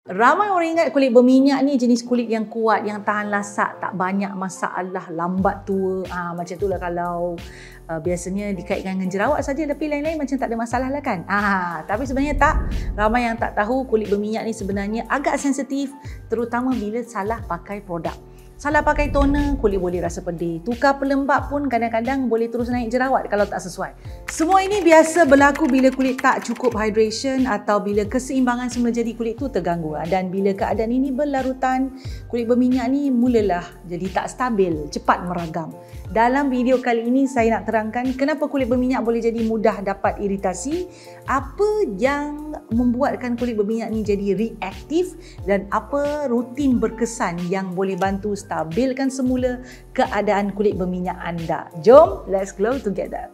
Ramai orang ingat kulit berminyak ni jenis kulit yang kuat, yang tahan lasak, tak banyak masalah, lambat tua. Macam itulah kalau biasanya dikaitkan dengan jerawat saja, tapi lain-lain macam tak ada masalah lah kan. Tapi sebenarnya tak. Ramai yang tak tahu kulit berminyak ni sebenarnya agak sensitif, terutama bila salah pakai produk. Salah pakai toner, kulit boleh rasa pedih. Tukar pelembap pun kadang-kadang boleh terus naik jerawat kalau tak sesuai. Semua ini biasa berlaku bila kulit tak cukup hydration atau bila keseimbangan semula jadi kulit tu terganggu. Dan bila keadaan ini berlarutan, kulit berminyak ni mulalah jadi tak stabil, cepat meragam. Dalam video kali ini saya nak terangkan kenapa kulit berminyak boleh jadi mudah dapat iritasi, apa yang membuatkan kulit berminyak ni jadi reaktif dan apa rutin berkesan yang boleh bantu stabilkan semula keadaan kulit berminyak anda. Jom, let's glow together.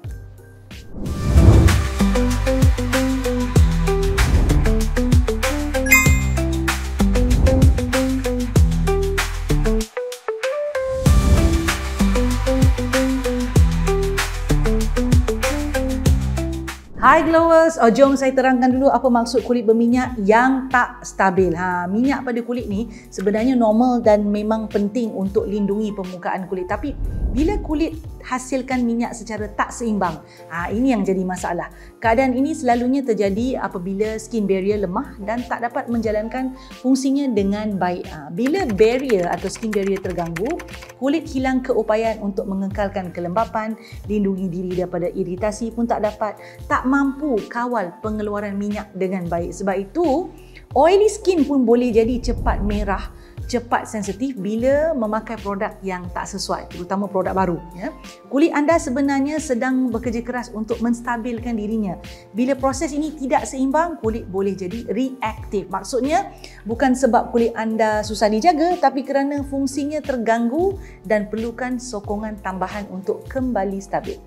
Hai glowers, jom saya terangkan dulu apa maksud kulit berminyak yang tak stabil. Minyak pada kulit ni sebenarnya normal dan memang penting untuk lindungi permukaan kulit. Tapi bila kulit hasilkan minyak secara tak seimbang, ini yang jadi masalah. Keadaan ini selalunya terjadi apabila skin barrier lemah dan tak dapat menjalankan fungsinya dengan baik. Bila barrier atau skin barrier terganggu, kulit hilang keupayaan untuk mengekalkan kelembapan, lindungi diri daripada iritasi pun tak dapat, tak mampu kawal pengeluaran minyak dengan baik. Sebab itu, oily skin pun boleh jadi cepat merah, cepat sensitif bila memakai produk yang tak sesuai, terutama produk baru. Kulit anda sebenarnya sedang bekerja keras untuk menstabilkan dirinya. Bila proses ini tidak seimbang, kulit boleh jadi reaktif. Maksudnya, bukan sebab kulit anda susah dijaga, tapi kerana fungsinya terganggu dan perlukan sokongan tambahan untuk kembali stabil.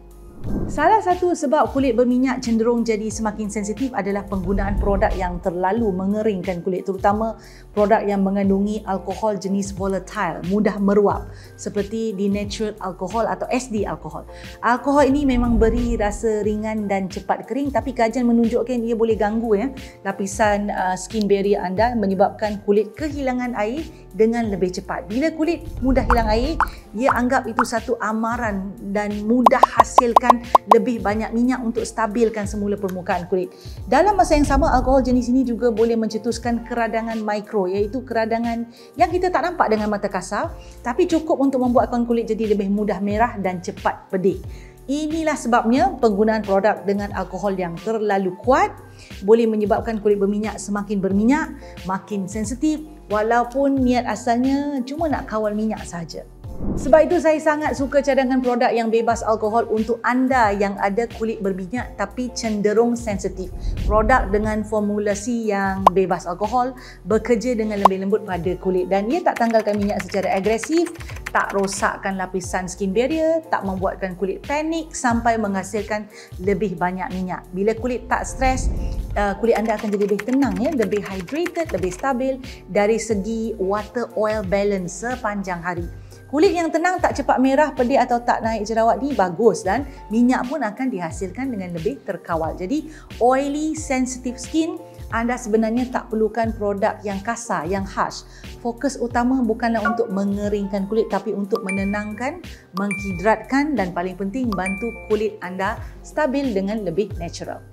Salah satu sebab kulit berminyak cenderung jadi semakin sensitif adalah penggunaan produk yang terlalu mengeringkan kulit, terutama produk yang mengandungi alkohol jenis volatile, mudah meruap, seperti denatured alcohol atau SD alcohol. Alkohol ini memang beri rasa ringan dan cepat kering, tapi kajian menunjukkan ia boleh ganggu lapisan skin barrier anda, menyebabkan kulit kehilangan air dengan lebih cepat. Bila kulit mudah hilang air, ia anggap itu satu amaran dan mudah hasilkan lebih banyak minyak untuk stabilkan semula permukaan kulit. Dalam masa yang sama, alkohol jenis ini juga boleh mencetuskan keradangan mikro, iaitu keradangan yang kita tak nampak dengan mata kasar, tapi cukup untuk membuatkan kulit jadi lebih mudah merah dan cepat pedih. Inilah sebabnya penggunaan produk dengan alkohol yang terlalu kuat boleh menyebabkan kulit berminyak semakin berminyak, makin sensitif, walaupun niat asalnya cuma nak kawal minyak sahaja. Sebab itu saya sangat suka cadangan produk yang bebas alkohol untuk anda yang ada kulit berminyak tapi cenderung sensitif. Produk dengan formulasi yang bebas alkohol bekerja dengan lebih lembut pada kulit dan ia tak tanggalkan minyak secara agresif, tak rosakkan lapisan skin barrier, tak membuatkan kulit panik sampai menghasilkan lebih banyak minyak. Bila kulit tak stres, kulit anda akan jadi lebih tenang, lebih hydrated, lebih stabil dari segi water oil balance sepanjang hari. Kulit yang tenang, tak cepat merah, pedih atau tak naik jerawat ni bagus dan minyak pun akan dihasilkan dengan lebih terkawal. Jadi, oily, sensitive skin, anda sebenarnya tak perlukan produk yang kasar, yang harsh. Fokus utama bukanlah untuk mengeringkan kulit tapi untuk menenangkan, menghidratkan dan paling penting bantu kulit anda stabil dengan lebih natural.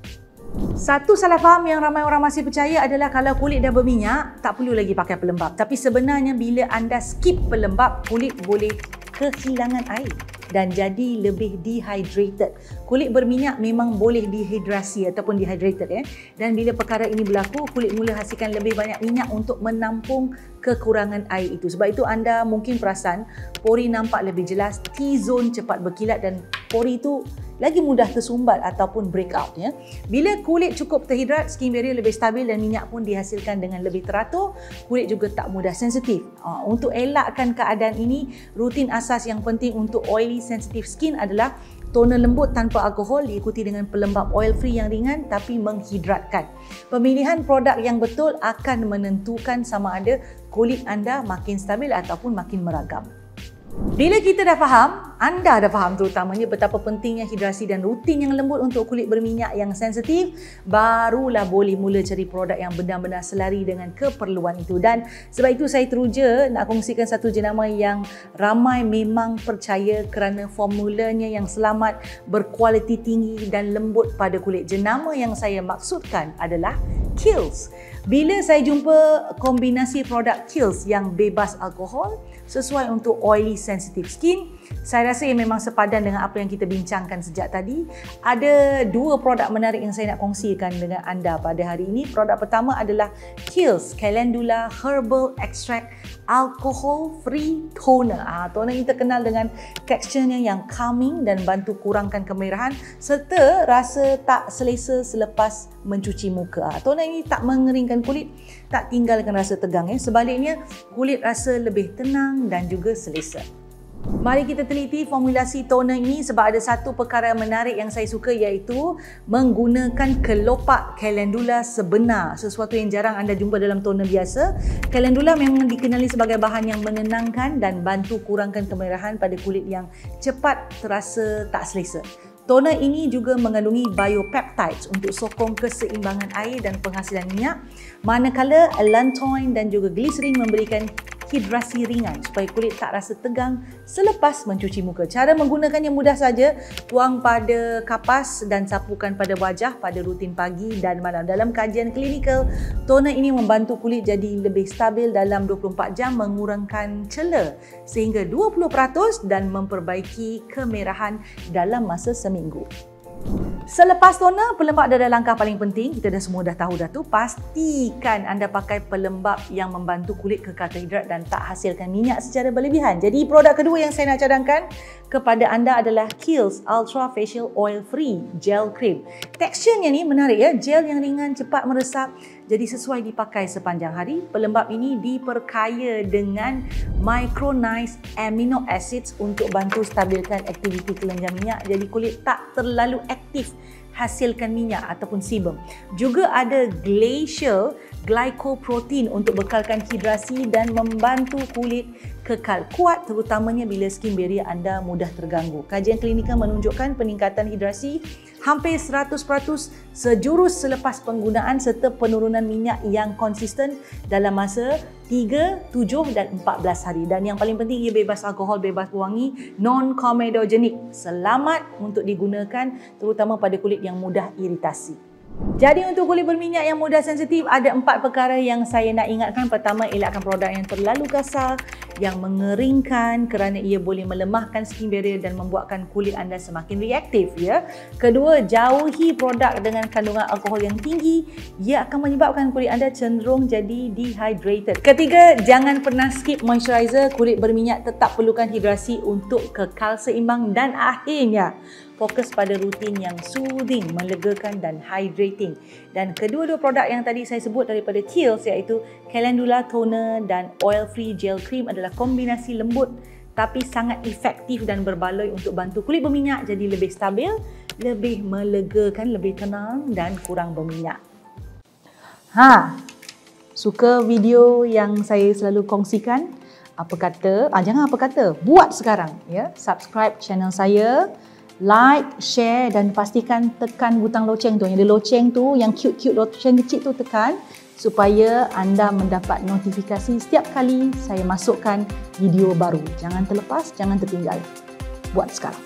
Satu salah faham yang ramai orang masih percaya adalah kalau kulit dah berminyak, tak perlu lagi pakai pelembap. Tapi sebenarnya bila anda skip pelembap, kulit boleh kehilangan air dan jadi lebih dehydrated. Kulit berminyak memang boleh dehidrasi ataupun dehydrated Dan bila perkara ini berlaku, kulit mula hasilkan lebih banyak minyak untuk menampung kekurangan air itu. Sebab itu anda mungkin perasan pori nampak lebih jelas, T-zone cepat berkilat dan pori itu lagi mudah tersumbat ataupun breakout. Bila kulit cukup terhidrat, skin barrier lebih stabil dan minyak pun dihasilkan dengan lebih teratur, kulit juga tak mudah sensitif. Untuk elakkan keadaan ini, rutin asas yang penting untuk oily sensitive skin adalah toner lembut tanpa alkohol diikuti dengan pelembap oil free yang ringan tapi menghidratkan. Pemilihan produk yang betul akan menentukan sama ada kulit anda makin stabil ataupun makin meragam. Bila kita dah faham, anda dah faham terutamanya betapa pentingnya hidrasi dan rutin yang lembut untuk kulit berminyak yang sensitif, barulah boleh mula cari produk yang benar-benar selari dengan keperluan itu. Dan sebab itu saya teruja nak kongsikan satu jenama yang ramai memang percaya kerana formulanya yang selamat, berkualiti tinggi dan lembut pada kulit. Jenama yang saya maksudkan adalah Kiehl's. Bila saya jumpa kombinasi produk Kiehl's yang bebas alkohol, sesuai untuk oily sensitive skin, saya rasa ia memang sepadan dengan apa yang kita bincangkan sejak tadi. Ada dua produk menarik yang saya nak kongsikan dengan anda pada hari ini. Produk pertama adalah Kiehl's Calendula Herbal Extract Alcohol Free Toner. Toner ini terkenal dengan teksturnya yang calming dan bantu kurangkan kemerahan serta rasa tak selesa selepas mencuci muka. Toner ini tak mengeringkan kulit, tak tinggalkan rasa tegang. Sebaliknya, kulit rasa lebih tenang dan juga selesa. Mari kita teliti formulasi toner ini sebab ada satu perkara menarik yang saya suka, iaitu menggunakan kelopak calendula sebenar. Sesuatu yang jarang anda jumpa dalam toner biasa. Calendula memang dikenali sebagai bahan yang menenangkan dan bantu kurangkan kemerahan pada kulit yang cepat terasa tak selesa. Toner ini juga mengandungi biopeptides untuk sokong keseimbangan air dan penghasilan minyak, manakala allantoin dan juga glycerin memberikan hidrasi ringan supaya kulit tak rasa tegang selepas mencuci muka. Cara menggunakannya mudah saja, tuang pada kapas dan sapukan pada wajah pada rutin pagi dan malam. Dalam kajian klinikal, toner ini membantu kulit jadi lebih stabil dalam 24 jam, mengurangkan celah sehingga 20% dan memperbaiki kemerahan dalam masa seminggu. Selepas toner, pelembab adalah langkah paling penting. Kita dah semua dah tahu dah tu. Pastikan anda pakai pelembab yang membantu kulit kekal terhidrat dan tak hasilkan minyak secara berlebihan. Jadi produk kedua yang saya nak cadangkan kepada anda adalah Kiehl's Ultra Facial Oil Free Gel Cream. Teksturnya ni menarik ya, gel yang ringan, cepat meresap, jadi sesuai dipakai sepanjang hari. Pelembab ini diperkaya dengan micronized amino acids untuk bantu stabilkan aktiviti kelenjar minyak, jadi kulit tak terlalu aktif hasilkan minyak ataupun sebum. Juga ada glacial glycoprotein untuk bekalkan hidrasi dan membantu kulit kekal kuat, terutamanya bila skin barrier anda mudah terganggu. Kajian klinikal menunjukkan peningkatan hidrasi hampir 100% sejurus selepas penggunaan serta penurunan minyak yang konsisten dalam masa 3, 7 dan 14 hari. Dan yang paling penting, ia bebas alkohol, bebas pewangi, non-comedogenik. Selamat untuk digunakan terutama pada kulit yang mudah iritasi. Jadi untuk kulit berminyak yang mudah sensitif, ada 4 perkara yang saya nak ingatkan. Pertama, elakkan produk yang terlalu kasar, yang mengeringkan kerana ia boleh melemahkan skin barrier dan membuatkan kulit anda semakin reaktif. Ya. Kedua, jauhi produk dengan kandungan alkohol yang tinggi. Ia akan menyebabkan kulit anda cenderung jadi dehydrated. Ketiga, jangan pernah skip moisturizer. Kulit berminyak tetap perlukan hidrasi untuk kekal seimbang. Dan akhirnya, fokus pada rutin yang soothing, melegakan dan hydrating. Dan kedua-dua produk yang tadi saya sebut daripada Kiehl's, iaitu Calendula Toner dan Oil Free Gel Cream, adalah kombinasi lembut tapi sangat efektif dan berbaloi untuk bantu kulit berminyak jadi lebih stabil, lebih melegakan, lebih tenang dan kurang berminyak. Suka video yang saya selalu kongsikan? Apa kata? Jangan apa kata, buat sekarang ya. Subscribe channel saya, like, share dan pastikan tekan butang loceng tu. Yang ada loceng tu, yang cute-cute loceng kecil tu, tekan supaya anda mendapat notifikasi setiap kali saya masukkan video baru. Jangan terlepas, jangan tertinggal. Buat sekarang.